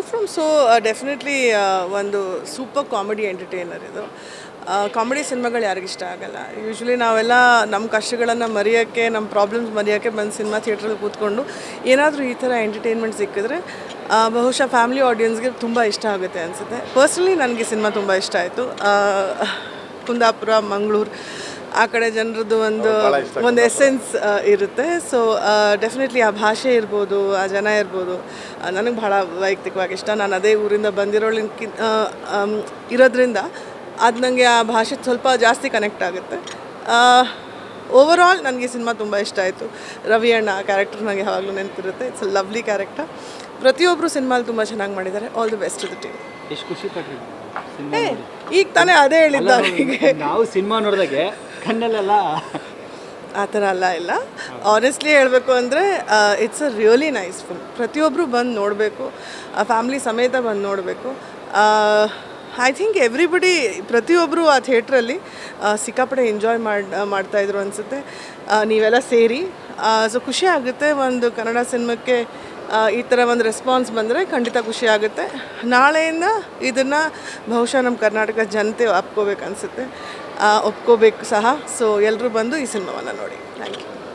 From so definitely ಒಂದು super comedy entertainer ಇದು. Comedy ಸಿನಿಮಾಗಳು ಯಾರಿಗಿಷ್ಟ ಆಗಲ್ಲ. ಯೂಶ್ವಲಿ ನಾವೆಲ್ಲ ನಮ್ಮ ಕಷ್ಟಗಳನ್ನು ಮರೆಯೋಕ್ಕೆ, ನಮ್ಮ ಪ್ರಾಬ್ಲಮ್ಸ್ ಮರೆಯೋಕ್ಕೆ ಬಂದು ಸಿನಿಮಾ ಥಿಯೇಟ್ರಲ್ಲಿ ಕೂತ್ಕೊಂಡು ಏನಾದರೂ ಈ ಥರ ಎಂಟರ್ಟೈನ್ಮೆಂಟ್ ಸಿಕ್ಕಿದ್ರೆ ಬಹುಶಃ ಫ್ಯಾಮಿಲಿ ಆಡಿಯನ್ಸ್ಗೆ ತುಂಬ ಇಷ್ಟ ಆಗುತ್ತೆ ಅನಿಸುತ್ತೆ. ಪರ್ಸ್ನಲಿ ನನಗೆ ಸಿನಿಮಾ ತುಂಬ ಇಷ್ಟ ಆಯಿತು. ಕುಂದಾಪುರ, ಮಂಗಳೂರು ಆ ಕಡೆ ಜನರದ್ದು ಒಂದು ಎಸೆನ್ಸ್ ಇರುತ್ತೆ. ಸೊ ಡೆಫಿನೆಟ್ಲಿ ಆ ಭಾಷೆ ಇರ್ಬೋದು, ಆ ಜನ ಇರ್ಬೋದು, ನನಗೆ ಭಾಳ ವೈಯಕ್ತಿಕವಾಗಿ ಇಷ್ಟ. ನಾನು ಅದೇ ಊರಿಂದ ಇರೋದ್ರಿಂದ ಅದು ನನಗೆ ಆ ಭಾಷೆ ಸ್ವಲ್ಪ ಜಾಸ್ತಿ ಕನೆಕ್ಟ್ ಆಗುತ್ತೆ. ಓವರಾಲ್ ನನಗೆ ಸಿನಿಮಾ ತುಂಬ ಇಷ್ಟ ಆಯಿತು. ರವಿ ಅಣ್ಣ ಕ್ಯಾರೆಕ್ಟರ್ ನನಗೆ ಯಾವಾಗಲೂ ನೆನಪಿರುತ್ತೆ. It's a lovely character. ಪ್ರತಿಯೊಬ್ಬರು ಸಿನಿಮಾಲಿ ತುಂಬ ಚೆನ್ನಾಗಿ ಮಾಡಿದ್ದಾರೆ. All the best to the team. ಎಷ್ಟು ಖುಷಿ ಪಟ್ರಿ ಈಗ ತಾನೇ ಅದೇ ಹೇಳಿದ್ದಾರೆ. ನಾವು ಸಿನಿಮಾ ನೋಡಿದಾಗೆ ಕಣ್ಣಲ್ಲೆಲ್ಲ ಆ ಥರ ಇಲ್ಲ. ಆನೆಸ್ಟ್ಲಿ ಹೇಳಬೇಕು ಅಂದರೆ it's a really nice film. ಪ್ರತಿಯೊಬ್ಬರು ಬಂದು ನೋಡಬೇಕು, ಫ್ಯಾಮ್ಲಿ ಸಮೇತ ಬಂದು ನೋಡಬೇಕು. ಐ ಥಿಂಕ್ ಎವ್ರಿಬಡಿ, ಪ್ರತಿಯೊಬ್ಬರು ಆ ಥಿಯೇಟ್ರಲ್ಲಿ ಸಿಕ್ಕಾಪಟ್ಟೆ ಎಂಜಾಯ್ ಮಾಡ್ತಾಯಿದ್ರು ಅನಿಸುತ್ತೆ. ನೀವೆಲ್ಲ ಸೇರಿ ಸೊ ಖುಷಿ ಆಗುತ್ತೆ. ಒಂದು ಕನ್ನಡ ಸಿನಿಮಾಕ್ಕೆ ಈ ಥರ ಒಂದು ರೆಸ್ಪಾನ್ಸ್ ಬಂದರೆ ಖಂಡಿತ ಖುಷಿ ಆಗುತ್ತೆ. ನಾಳೆಯಿಂದ ಇದನ್ನು ಬಹುಶಃ ನಮ್ಮ ಕರ್ನಾಟಕ ಜನತೆ ಒಪ್ಕೋಬೇಕು ಸಹ. ಸೊ ಎಲ್ಲರೂ ಬಂದು ಈ ಸಿನಿಮಾವನ್ನು ನೋಡಿ. Thank you.